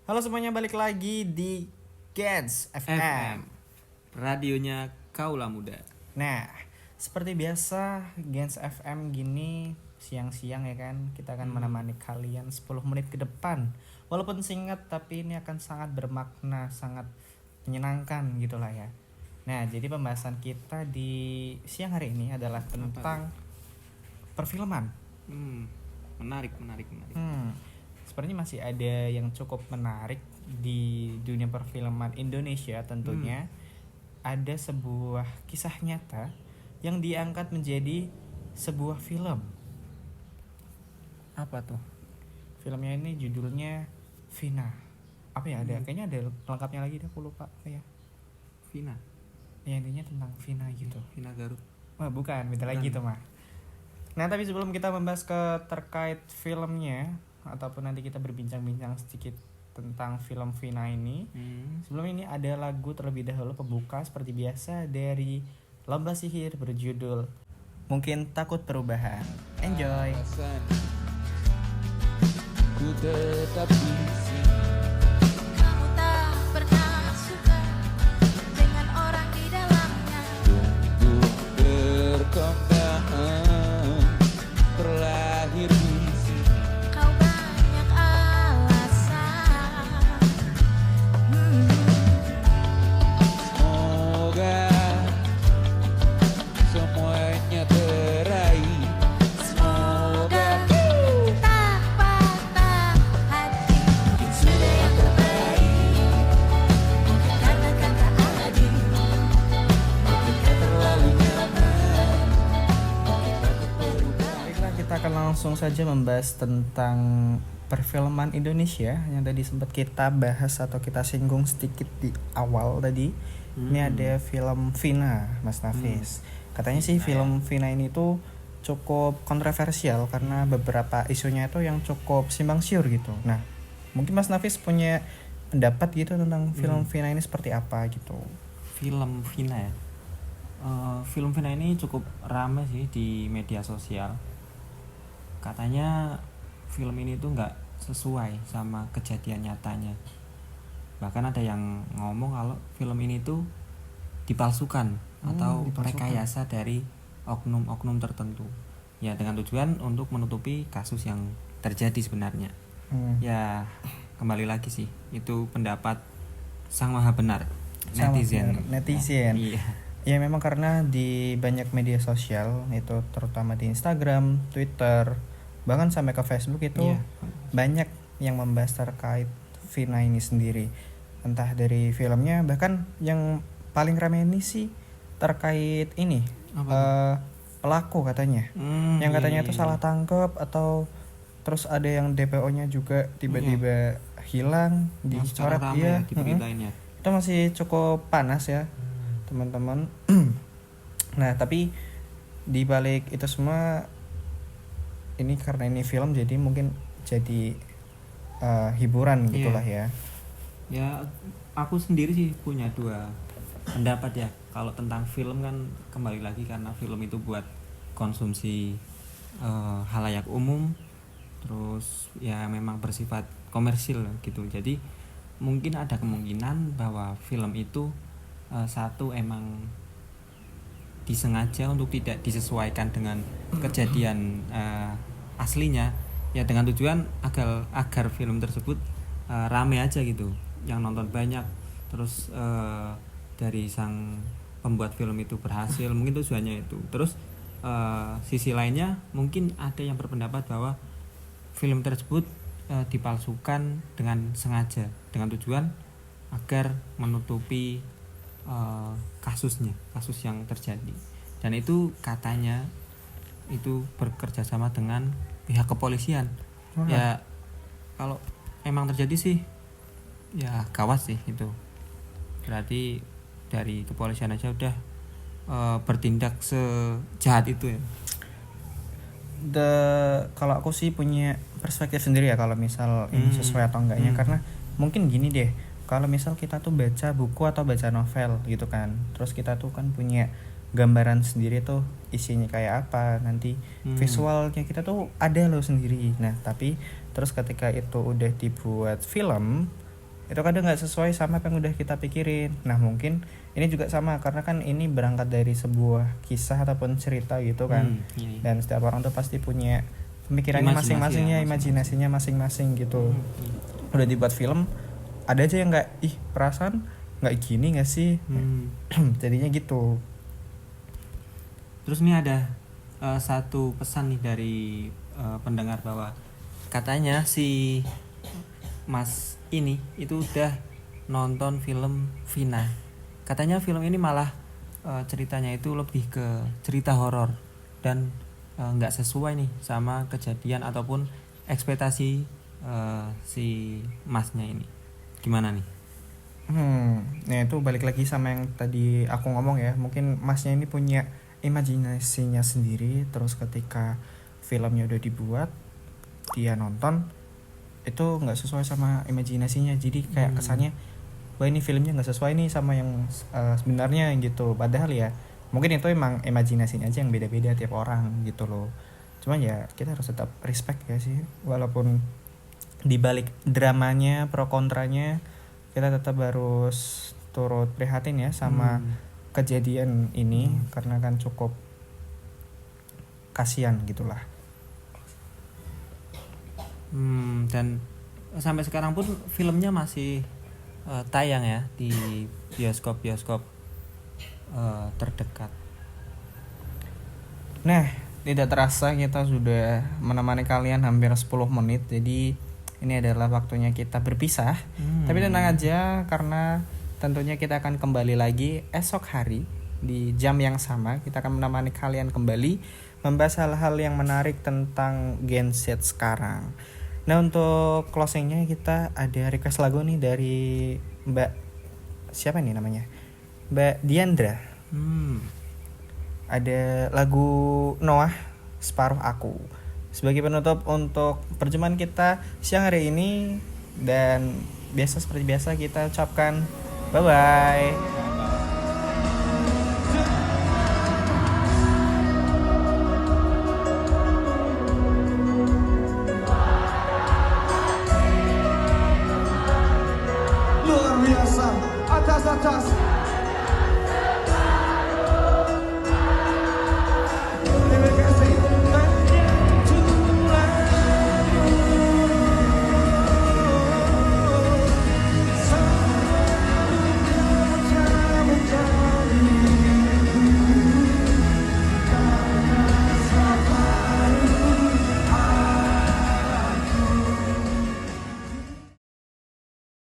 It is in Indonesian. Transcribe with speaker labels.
Speaker 1: Halo semuanya, balik lagi di Gens FM.
Speaker 2: Radionya Kaula Muda.
Speaker 1: Nah, seperti biasa Gens FM gini siang-siang ya kan, kita akan menemani kalian 10 menit ke depan. Walaupun singkat tapi ini akan sangat bermakna, sangat menyenangkan gitulah ya. Nah, jadi pembahasan kita di siang hari ini adalah tentang perfilman.
Speaker 2: Menarik.
Speaker 1: Sepertinya masih ada yang cukup menarik di dunia perfilman Indonesia tentunya. Ada sebuah kisah nyata yang diangkat menjadi sebuah film.
Speaker 2: Apa tuh?
Speaker 1: Filmnya ini judulnya Vina. Apa ya, ada kayaknya ada lengkapnya lagi, aku lupa apa ya.
Speaker 2: Vina.
Speaker 1: Ya intinya tentang Vina gitu.
Speaker 2: Vina Garut.
Speaker 1: Wah, bukan, beda lagi tuh mah. Nah, tapi sebelum kita membahas terkait filmnya ataupun nanti kita berbincang-bincang sedikit tentang film Vina ini, sebelum ini ada lagu terlebih dahulu pembuka seperti biasa dari Lomba Sihir berjudul Mungkin Takut Perubahan. Enjoy.
Speaker 2: Ku tetap di sini.
Speaker 3: Kamu tak pernah suka dengan orang di dalamnya.
Speaker 2: Tumbuh berkembang, terlahir di sini.
Speaker 3: Kau banyak alasan.
Speaker 2: Semoga semuanya teraih.
Speaker 3: Semoga tak patah hati. Mungkin sudah yang terbaik. Mungkin kata-kata adil. Mungkin tak terlalu nyaman. Mungkin takut berubah.
Speaker 1: Baiklah, kita akan langsung saja membahas tentang perfilman Indonesia yang tadi sempat kita bahas atau kita singgung sedikit di awal tadi. Ini ada film Vina, Mas Nafis. Katanya sih film Vina ini tuh cukup kontroversial karena beberapa isunya itu yang cukup simpang siur gitu. Nah, mungkin Mas Nafis punya pendapat gitu tentang film Vina ini seperti apa gitu.
Speaker 2: Film Vina ya. Film Vina ini cukup ramai sih di media sosial. Katanya film ini tuh nggak sesuai sama kejadian nyatanya. Bahkan ada yang ngomong kalau film ini tuh dipalsukan atau rekayasa dari oknum-oknum tertentu. Ya dengan tujuan untuk menutupi kasus yang terjadi sebenarnya. Ya kembali lagi sih, itu pendapat sang maha benar netizen. Ya.
Speaker 1: Ya memang karena di banyak media sosial itu terutama di Instagram, Twitter, bahkan sampai ke Facebook itu banyak yang membahas terkait Vina ini sendiri. Entah dari filmnya, bahkan yang paling ramai ini sih terkait ini pelaku katanya. Yang katanya itu salah tangkap atau terus ada yang DPO-nya juga tiba-tiba hilang, dicoret dia. Itu masih cukup panas ya, teman-teman. Nah, tapi di balik itu semua ini karena ini film jadi mungkin jadi hiburan gitulah ya.
Speaker 2: Ya aku sendiri sih punya dua pendapat ya. Kalau tentang film kan kembali lagi karena film itu buat konsumsi halayak umum, terus ya memang bersifat komersil gitu. Jadi mungkin ada kemungkinan bahwa film itu satu emang disengaja untuk tidak disesuaikan dengan kejadian aslinya, ya dengan tujuan agar film tersebut rame aja gitu, yang nonton banyak, terus dari sang pembuat film itu berhasil, mungkin tujuannya itu. Terus sisi lainnya mungkin ada yang berpendapat bahwa film tersebut dipalsukan dengan sengaja, dengan tujuan agar menutupi kasus yang terjadi. Dan itu katanya itu bekerja sama dengan pihak kepolisian. Ya kalau emang terjadi sih ya gawat sih itu. Berarti dari kepolisian aja udah bertindak sejahat itu ya.
Speaker 1: Kalau aku sih punya perspektif sendiri ya kalau misal ini sesuai atau enggaknya, karena mungkin gini deh, kalau misal kita tuh baca buku atau baca novel gitu kan, terus kita tuh kan punya gambaran sendiri tuh isinya kayak apa, nanti visualnya kita tuh ada loh sendiri. Nah tapi terus ketika itu udah dibuat film, itu kadang nggak sesuai sama apa yang udah kita pikirin. Nah mungkin ini juga sama karena kan ini berangkat dari sebuah kisah ataupun cerita gitu kan.
Speaker 2: Iya.
Speaker 1: Dan setiap orang tuh pasti punya pemikirannya
Speaker 2: Imajinasi
Speaker 1: masing-masing
Speaker 2: ya,
Speaker 1: ya, imajinasinya masing-masing gitu. Udah dibuat film, ada aja yang nggak, ih perasaan nggak gini nggak sih. Jadinya gitu.
Speaker 2: Terus nih ada satu pesan nih dari pendengar bahwa katanya si Mas ini itu udah nonton film Vina. Katanya film ini malah ceritanya itu lebih ke cerita horor dan nggak sesuai nih sama kejadian ataupun ekspektasi si Masnya ini. Gimana nih?
Speaker 1: Nah itu balik lagi sama yang tadi aku ngomong ya. Mungkin Masnya ini punya imajinasinya sendiri. Terus ketika filmnya udah dibuat, dia nonton, itu nggak sesuai sama imajinasinya. Jadi kayak kesannya, wah ini filmnya nggak sesuai nih sama yang sebenarnya gitu. Padahal ya mungkin itu emang imajinasinya aja yang beda-beda tiap orang gitu loh. Cuman ya kita harus tetap respect ya sih. Walaupun dibalik dramanya, pro kontranya, kita tetap harus turut prihatin ya sama kejadian ini karena kan cukup kasihan gitulah.
Speaker 2: Dan sampai sekarang pun filmnya masih tayang ya di bioskop-bioskop terdekat.
Speaker 1: Nah, tidak terasa kita sudah menemani kalian hampir 10 menit. Jadi ini adalah waktunya kita berpisah. Tapi tenang aja karena tentunya kita akan kembali lagi esok hari di jam yang sama. Kita akan menemani kalian kembali membahas hal-hal yang menarik tentang Gen Z sekarang. Nah untuk closingnya kita ada request lagu nih dari Mbak siapa nih namanya, Mbak Diandra. Ada lagu Noah, Separuh Aku sebagai penutup untuk perjumpaan kita siang hari ini. Dan seperti biasa kita ucapkan bye bye.
Speaker 4: Luar biasa, atas